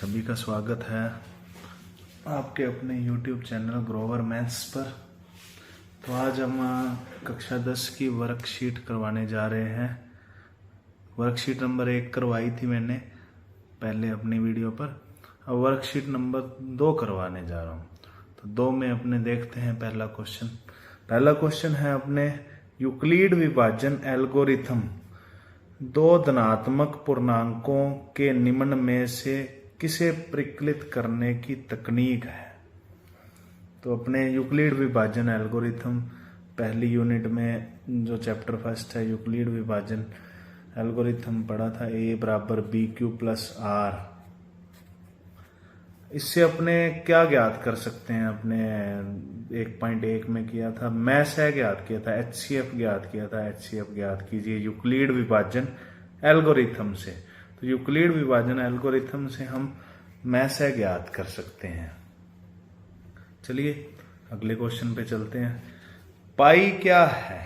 सभी का स्वागत है आपके अपने YouTube चैनल ग्रोवर मैथ्स पर। तो आज हम कक्षा 10 की वर्कशीट करवाने जा रहे हैं। वर्कशीट नंबर 1 करवाई थी मैंने पहले अपनी वीडियो पर। अब वर्कशीट नंबर 2 करवाने जा रहा हूँ। तो 2 में अपने देखते हैं पहला क्वेश्चन है अपने यूक्लिड विभाजन एल्गोरिथम दो धनात्मक पूर्णांकों के निम्न में से किसे परिकलित करने की तकनीक है। तो अपने यूक्लिड विभाजन एल्गोरिथम पहली यूनिट में जो चैप्टर फर्स्ट है यूक्लिड विभाजन एल्गोरिथम पढ़ा था a बराबर बी क्यू प्लस आर। इससे अपने क्या ज्ञात कर सकते हैं। अपने 1.1 में किया था मैस है ज्ञात किया था, HCF ज्ञात किया था। HCF ज्ञात कीजिए यूक्लिड विभाजन एल्गोरिथम से। तो यूक्लिड विभाजन एल्गोरिथम से हम मैस है ज्ञात कर सकते हैं। चलिए अगले क्वेश्चन पे चलते हैं। पाई क्या है?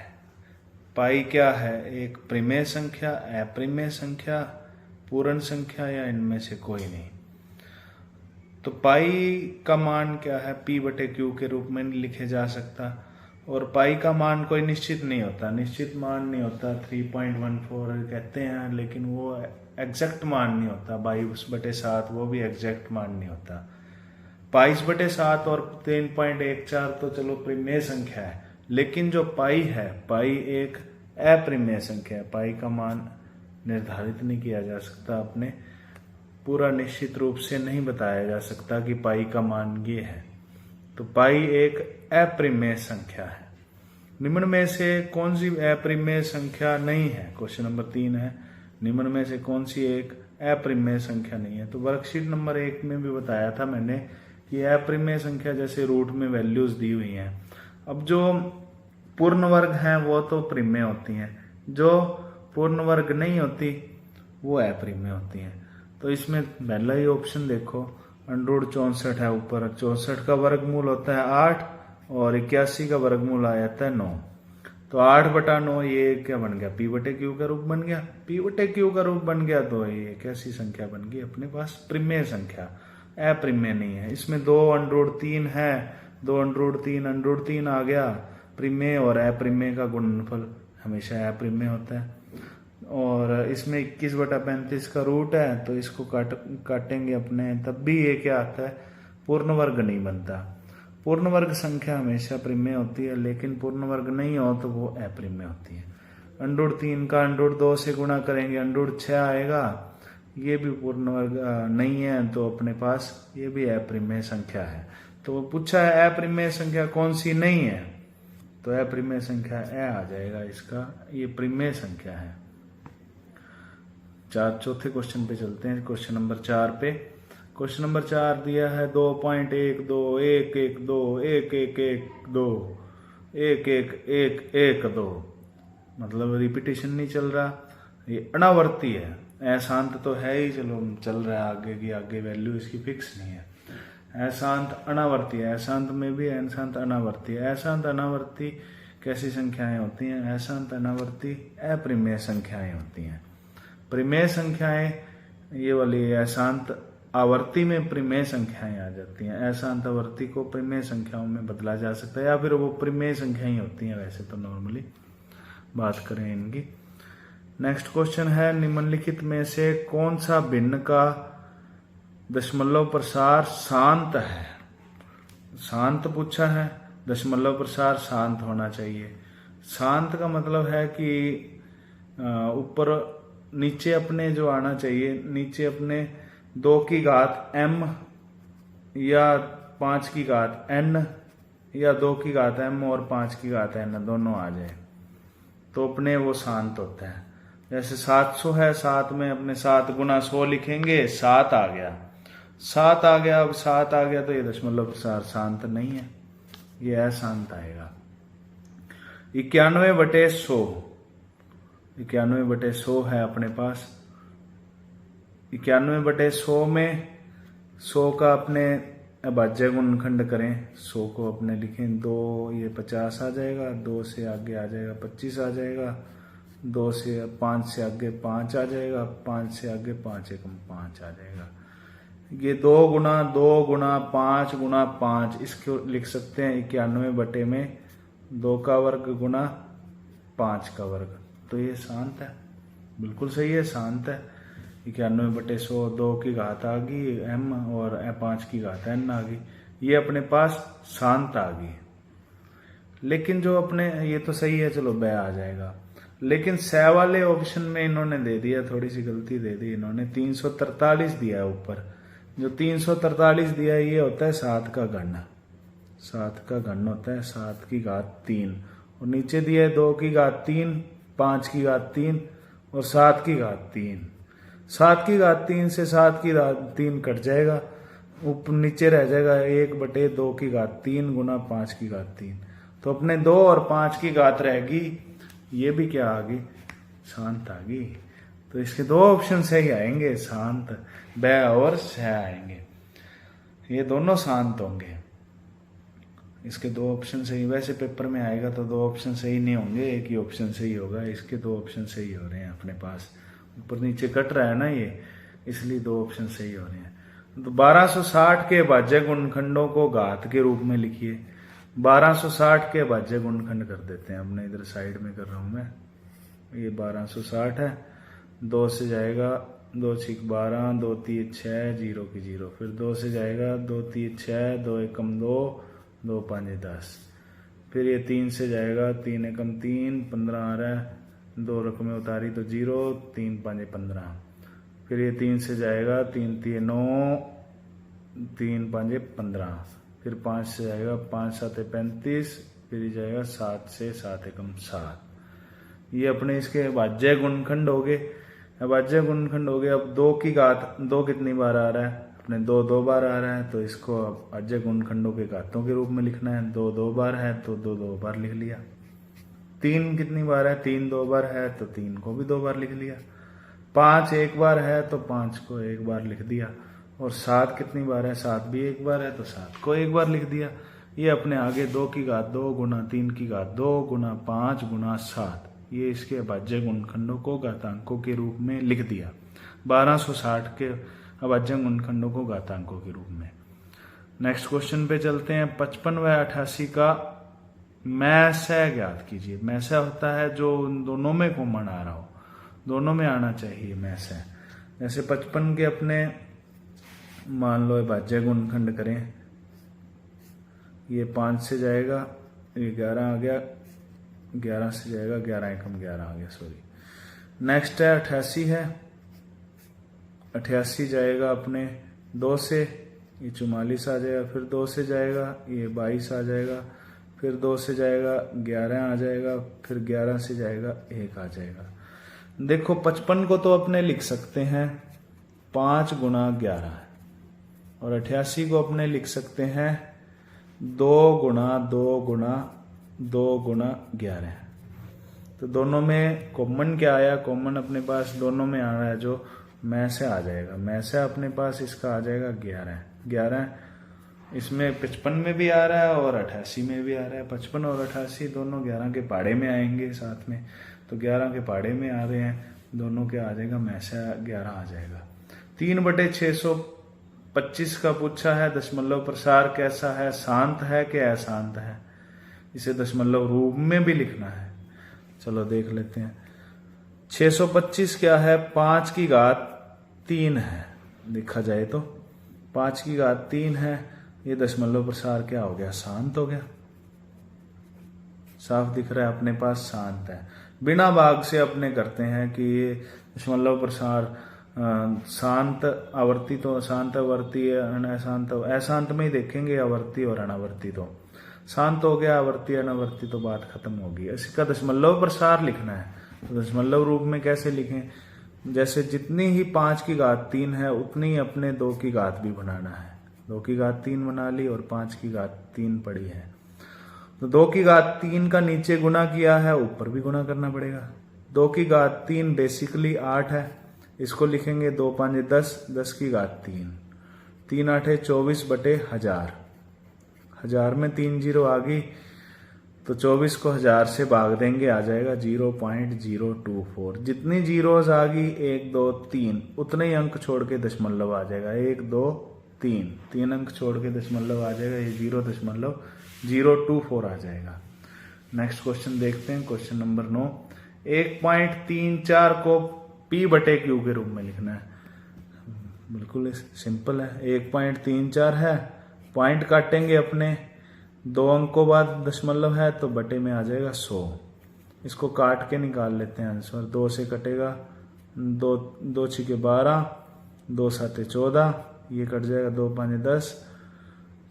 पाई क्या है? एक परिमेय संख्या, अपरिमेय संख्या, पूर्ण संख्या या इनमें से कोई नहीं। तो पाई का मान क्या है? P/Q के रूप में नहीं लिखे जा सकता। और पाई का मान कोई निश्चित नहीं होता, निश्चित मान नहीं होता। 3.14 कहते हैं लेकिन वो एग्जैक्ट मान नहीं होता। 22/7 वो भी एग्जैक्ट मान नहीं होता। 22/7 और 3.14 तो चलो परिमेय संख्या है, लेकिन जो पाई है, पाई एक अपरिमेय संख्या है। पाई का मान निर्धारित नहीं किया जा सकता, अपने पूरा निश्चित रूप से नहीं बताया जा सकता कि पाई का मान ये है। तो पाई एक अपरिमेय संख्या है। निम्न में से कौन सी अपरिमेय संख्या नहीं है? क्वेश्चन नंबर 3 है निम्न में से कौन सी एक अपरिमेय संख्या नहीं है। तो वर्कशीट नंबर 1 में भी बताया था मैंने कि अपरिमेय संख्या जैसे रूट में वैल्यूज दी हुई हैं। अब जो पूर्ण वर्ग हैं वो तो परिमेय होती हैं, जो पूर्ण वर्ग नहीं होती वो अपरिमेय होती हैं। तो इसमें पहला ही ऑप्शन देखो, √64 है ऊपर। 64 का वर्गमूल होता है 8 और 81 का वर्गमूल आ जाता है 9। तो 8/9 ये क्या बन गया? P/Q का रूप बन गया। P/Q का रूप बन गया तो ये कैसी संख्या बन गई अपने पास? परिमेय संख्या, अपरिमेय नहीं है। इसमें 2√3 है, 2√3 आ गया। परिमेय और अपरिमेय का गुणनफल हमेशा अपरिमेय होता है। और इसमें 21/35 का रूट है, तो इसको काटेंगे अपने, तब भी ये क्या आता है? पूर्ण वर्ग नहीं बनता। पूर्ण वर्ग संख्या हमेशा परिमेय होती है, लेकिन पूर्ण वर्ग नहीं हो तो वो अपरिमेय होती है। √3 का √2 से गुणा करेंगे, √6 आएगा। ये भी पूर्ण वर्ग नहीं है, तो अपने पास ये भी अपरिमेय संख्या है। तो पूछा है अपरिमेय संख्या कौन सी नहीं है, तो अपरिमेय संख्या आ जाएगा इसका, ये परिमेय संख्या है। चौथे क्वेश्चन पे चलते हैं। क्वेश्चन नंबर 4 पे। क्वेश्चन नंबर 4 दिया है 2.12 112 1112 111112। मतलब रिपीटेशन नहीं चल रहा, ये अनावर्ती है। अशांत तो है ही, चलो चल रहा है आगे की आगे, वैल्यू इसकी फिक्स नहीं है। अशांत अनावर्ती है, अशांत में भी अशांत अनावर्ती है। अशांत अनावर्ती कैसी संख्याएं होती हैं? अशांत अनावर्ती अपरिमेय संख्याएं होती हैं। परिमेय संख्याएं ये वाली, अशांत आवर्ती में परिमेय संख्याएं आ जाती हैं। अशांत आवर्ती को परिमेय संख्याओं में बदला जा सकता है, या फिर वो परिमेय संख्याएं होती हैं वैसे तो नॉर्मली बात करें इनकी। नेक्स्ट क्वेश्चन है निम्नलिखित में से कौन सा भिन्न का दशमलव प्रसार शांत है? शांत पूछा है, दशमलव प्रसार शांत होना चाहिए। शांत का मतलब है कि ऊपर नीचे अपने जो आना चाहिए, नीचे अपने 2 की घात m या 5 की घात n या 2 की घात m और 5 की घात n दोनों आ जाए तो अपने वो शांत होता है। जैसे 700 है, 7 में अपने 7 गुना 100 लिखेंगे, 7 आ गया, 7 आ गया। अब 7 आ गया तो ये दशमलव प्रसार शांत नहीं है, ये अशांत आएगा। 91/100, 91/100 है अपने पास। 91/100 में 100 का अपने अभाज्य गुणनखंड करें, 100 को अपने लिखें 2, ये 50 आ जाएगा। 2 से आगे आ जाएगा 25 आ जाएगा। 2 से 5 से आगे 5 आ जाएगा। 5 से आगे 5 एकम 5 आ जाएगा। ये 2 गुना 5 इसको लिख सकते हैं 91 बटे में 2 का वर्ग गुना 5 का वर्ग। तो ये शांत है, बिल्कुल सही है, शांत है। 91 बटे 100 2 की घात आ गई m और 5 की घात n आ गई, ये अपने पास शांत आ गई। लेकिन जो अपने ये तो सही है, चलो ब आ जाएगा। लेकिन स वाले ऑप्शन में इन्होंने दे दिया, थोड़ी सी गलती दे दी इन्होंने, 343 दिया है ऊपर। जो 343 दिया है ये होता है 7 का घन, 7 का घन होता है 7 की घात 3, और नीचे दिया है 2 की घात 3, 5 की घात 3 और 7 की घात 3। 7 की घात 3 से 7 की घात 3 कट जाएगा, ऊपर नीचे रह जाएगा 1 बटे 2 की घात 3 गुना 5 की घात 3। तो अपने 2 और 5 की घात रहेगी, ये भी क्या आ गई, शांत आ गई। तो इसके 2 ऑप्शन सही आएंगे, शांत ब और स आएंगे, ये दोनों शांत होंगे। इसके 2 ऑप्शन सही, वैसे पेपर में आएगा तो 2 ऑप्शन सही नहीं होंगे, एक ही ऑप्शन सही होगा। इसके 2 ऑप्शन सही हो रहे हैं अपने पास, ऊपर नीचे कट रहा है ना ये, इसलिए 2 ऑप्शन सही हो रहे हैं। तो 1260 के भाज्य गुणनखंडों को घात के रूप में लिखिए। 1260 के भाज्य गुणनखंड कर देते हैं, हमने इधर साइड में कर रहा हूं मैं। ये 1260 है, 2 से जाएगा 2 6 12, 2 3 6 0 की 0, फिर 2 से जाएगा 2 3 6, 2 एकम 2, 2 5 10, फिर ये 3 से जाएगा 3 एकम 3, 15 आ रहा है, 2 रकमें उतारी तो 0, 3 5 15, फिर ये 3 से जाएगा 3 3 9, 3 5 15, फिर 5 से जाएगा 5 7 35, फिर ये जाएगा 7 से 7 एकम 7। ये अपने इसके भाज्य गुणनखंड हो गए। भाज्य गुणनखंड हो गए। अब 2 की घात 2 कितनी बार आ रहा है, अपने 2 2 बार आ रहा है, तो इसको अब भाज्य गुणनखंडों के घातों के रूप में लिखना है। 2 2 बार है तो 2 2 बार लिख लिया। 3 कितनी बार है, 3 2 बार है तो 3 को भी 2 बार लिख लिया। 5 1 बार है तो 5 को 1 बार लिख दिया। और 7 कितनी बार है, 7 भी 1 बार है तो 7 को 1 बार लिख दिया। ये अपने आगे 2 की घात 2 गुना 3 की घात 2 गुना 5 गुना 7, ये इसके अभाज्य गुणनखंडों को घातांकों के रूप में लिख दिया। 1260 के अभाज्य गुणनखंडों को घातांकों के रूप में। नेक्स्ट क्वेश्चन पे चलते हैं। 55 व 88 का मैसे ज्ञात कीजिए। मैसे होता है जो उन दोनों में कॉमन आ रहा हो, दोनों में आना चाहिए मैसे। जैसे 55 के अपने मान लो भाज्य गुणनखंड करें, ये 5 से जाएगा, ये 11 आ गया, 11 से जाएगा 11 एकम 11 आ गया, सॉरी। नेक्स्ट है 88 है, 88 जाएगा अपने 2 से, ये 44 आ जाएगा, फिर 2 से जाएगा ये 22 आ जाएगा, फिर 2 से जाएगा 11 आ जाएगा, फिर 11 से जाएगा 1 आ जाएगा। देखो 55 को तो अपने लिख सकते हैं 5 गुना 11, और 88 को अपने लिख सकते हैं 2 गुना 2 गुना 2 गुना 11। तो दोनों में कॉमन क्या आया, कॉमन अपने पास दोनों में आ रहा है जो मैं से आ जाएगा। मैं से अपने पास इसका आ जाएगा 11, इसमें 55 में भी आ रहा है और 88 में भी आ रहा है। 55 और 88 दोनों 11 के पहाड़े में आएंगे साथ में, तो 11 के पहाड़े में आ रहे हैं, दोनों के आ जाएगा मैं से 11 आ जाएगा। 3/625 का पूछा है, दशमलव प्रसार कैसा है, शांत है कि अशांत है। इसे दशमलव रूप में भी लिखना है, चलो देख लेते हैं। 625 क्या है, 5 की घात 3 है। देखा जाए तो 5 की घात 3 है, ये दशमलव प्रसार क्या हो गया, शांत हो गया। साफ दिख रहा है अपने पास, शांत है। बिना भाग से अपने करते हैं कि ये दशमलव प्रसार शांत आवर्ती तो शांत आवर्ती है, अशांत अशांत में ही देखेंगे आवर्ती और अनावर्ती। तो शांत हो गया, आवर्ती अनावर्ती तो बात खत्म होगी। इसका दशमलव प्रसार लिखना है, तो दशमलव रूप में कैसे लिखें, जैसे जितनी ही 5 की घात 3 है उतनी ही अपने 2 की घात भी बनाना है। 2 की घात 3 बना ली और 5 की घात 3 पड़ी है, तो 2 की घात 3 का नीचे गुना किया है, ऊपर भी गुना करना पड़ेगा। 2 की घात 3 बेसिकली 8 है, इसको लिखेंगे 2 5 10, 10 की घात 3, 3 8 24 बटे 1000। 1000 में 3 जीरो आ गई, तो 24 को 1000 से भाग देंगे, आ जाएगा 0.024। जितनी जीरोज आ गई 1 2 3 उतने ही अंक छोड़ के दशमलव आ जाएगा। 1 2 3 3 अंक छोड़ के दशमलव आ जाएगा, ये 0.024 आ जाएगा। नेक्स्ट क्वेश्चन देखते हैं, क्वेश्चन नंबर 9। 1.34 को P/Q के रूप में लिखना है। बिल्कुल सिंपल है, 1.34 है, पॉइंट काटेंगे अपने, 2 अंकों बाद दशमलव है तो बटे में आ जाएगा 100। इसको काट के निकाल लेते हैं आंसर। 2 से कटेगा 2 6 12, 2 7 14, ये कट जाएगा 2 5 10,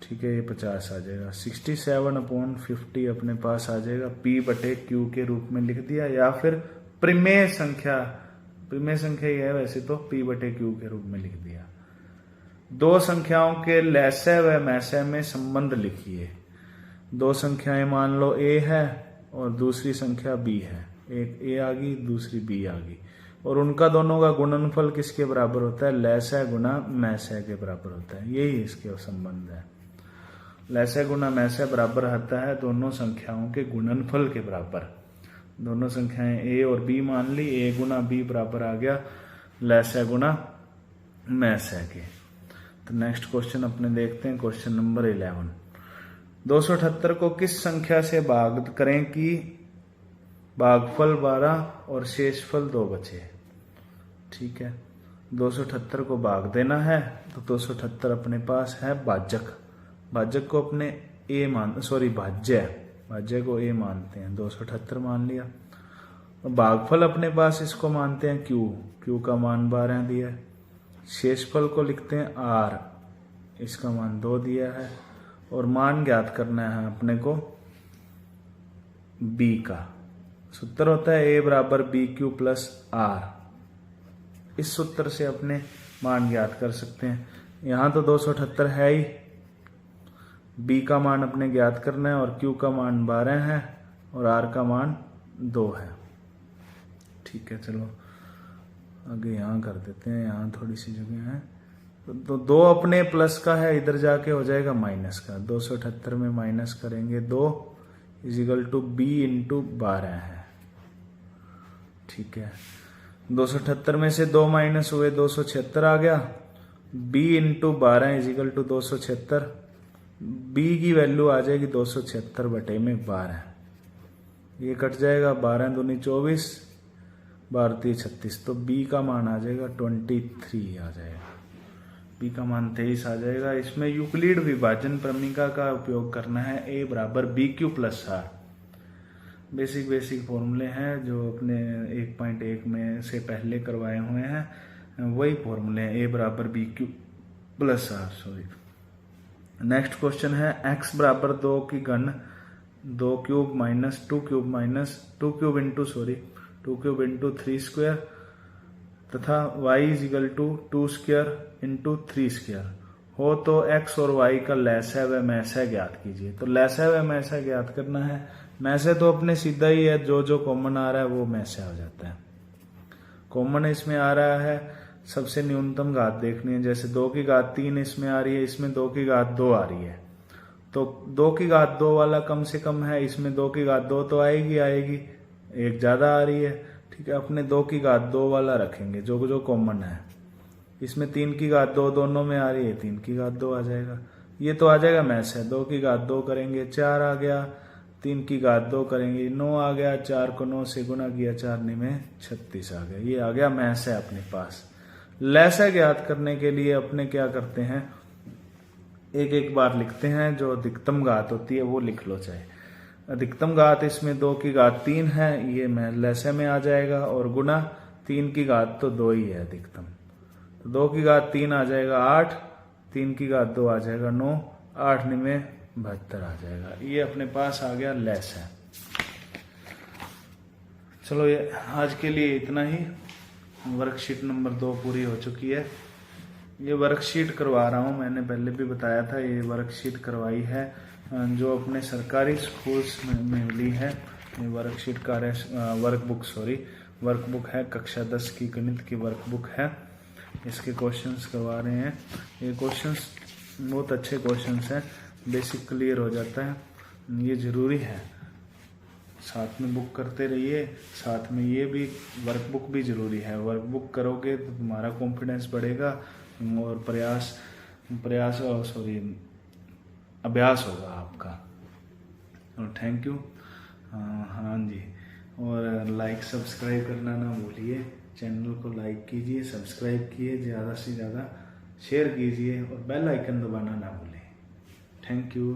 ठीक है, ये 50 आ जाएगा। 67/50 अपने पास आ जाएगा। P/Q के रूप में लिख दिया, या फिर परिमेय संख्या ही है वैसे तो, P/Q के रूप में लिख दिया। दो संख्याओं के लैसे व मैसे में संबंध लिखिए। दो संख्याएं मान लो A है और दूसरी संख्या B है। एक A आ गई, दूसरी B आ गई, और उनका दोनों का गुणनफल किसके बराबर होता है? लैसे गुना मैसे के बराबर होता है। यही इसके संबंध है। लैसे गुना मैसे बराबर होता है दोनों संख्याओं के गुणनफल के बराबर। दोनों संख्याएं A और B मान ली, A गुना B बराबर आ गया लैसे गुना मैसे के। तो नेक्स्ट क्वेश्चन अपने देखते हैं, क्वेश्चन नंबर 11। 278 को किस संख्या से भाग करें कि भागफल 12 और शेषफल 2 बचे? ठीक है, 278 को भाग देना है तो 278 अपने पास है भाजक। भाजक को अपने भाज्य को A मानते हैं, 278 मान लिया। भागफल अपने पास इसको मानते हैं Q का मान 12 दिया है। शेषफल को लिखते हैं R, इसका मान 2 दिया है, और मान ज्ञात करना है अपने को B का। सूत्र होता है A बराबर BQ प्लस R। इस सूत्र से अपने मान ज्ञात कर सकते हैं। यहां तो 278 है ही, B का मान अपने ज्ञात करना है, और Q का मान 12 है और R का मान 2 है। ठीक है, चलो आगे यहाँ कर देते हैं, यहाँ थोड़ी सी जगह है। तो 2 अपने प्लस का है, इधर जाके हो जाएगा माइनस का। 278 में माइनस करेंगे 2 इजिकल टू B इंटू 12 है। ठीक है, 278 में से 2 माइनस हुए 276 आ गया। B into 12 equal to 276। B की वैल्यू आ जाएगी 276 बटे में 12। ये कट जाएगा, 12 दूनी 24, 12 36, तो B का मान आ जाएगा 23 आ जाएगा। B का मान 23 आ जाएगा। इसमें यूक्लिड विभाजन प्रमेय का उपयोग करना है। A बराबर BQ प्लस R। बेसिक फॉर्मूले हैं जो अपने 1.1 में से पहले करवाए हुए हैं, वही फॉर्मूले हैं। A बराबर BQ plus R, sorry. Next question है, x बराबर 2 की घन 2 cube minus 2 cube minus 2 cube into 3 square तथा y equal to 2 square into 3 square हो तो x और y का लैसा व मैसा ज्ञात कीजिए। तो लैसा व मैसा ज्ञात करना है। मैसे तो अपने सीधा ही है, जो कॉमन आ रहा है वो मैसा हो जाता है। कॉमन इसमें आ रहा है, सबसे न्यूनतम घात देखनी है। जैसे 2 की घात 3 इसमें आ रही है, इसमें 2 की घात 2 आ रही है, तो 2 की घात 2 वाला कम से कम है, इसमें 2 की घात 2 तो आएगी, एक ज्यादा आ रही है। ठीक है, अपने 2 की घात 2 वाला रखेंगे जो कॉमन है। इसमें 3 की घात 2 दोनों में आ रही है, 3 की घात 2 आ जाएगा। ये तो आ जाएगा मैस है। 2 की घात 2 करेंगे 4 आ गया, 3 की घात 2 करेंगे 9 आ गया, 4 को 9 से गुना किया 4 में 36 आ गया। ये आ गया मैस है अपने पास। लैसा ज्ञात करने के लिए अपने क्या करते हैं, एक बार लिखते हैं, जो अधिकतम घात होती है वो लिख लो। चाहे अधिकतम घात इसमें 2 की घात 3 है, ये मैं लैसे में आ जाएगा, और गुना 3 की घात तो 2 ही है अधिकतम, तो 2 की घात 3 आ जाएगा 8, 3 की घात 2 आ जाएगा 9, 8 में 72 आ जाएगा। ये अपने पास आ गया लैसा। चलो ये आज के लिए इतना ही। वर्कशीट नंबर 2 पूरी हो चुकी है। ये वर्कशीट करवा रहा हूँ, मैंने पहले भी बताया था, ये वर्कशीट करवाई है जो अपने सरकारी स्कूल्स में मिली है। ये वर्कशीट वर्कबुक है, कक्षा 10 की गणित की वर्कबुक है। इसके क्वेश्चंस करवा रहे हैं। ये क्वेश्चंस बहुत अच्छे क्वेश्चंस हैं, बेसिक क्लियर हो जाता है। ये जरूरी है साथ में बुक करते रहिए। साथ में ये भी वर्कबुक भी ज़रूरी है, वर्कबुक करोगे तो तुम्हारा कॉन्फिडेंस बढ़ेगा और अभ्यास होगा आपका। और थैंक यू। हाँ जी, और लाइक सब्सक्राइब करना ना भूलिए। चैनल को लाइक कीजिए, सब्सक्राइब कीजिए, ज़्यादा से ज़्यादा शेयर कीजिए और बेल आइकन दबाना ना भूलें। Thank you.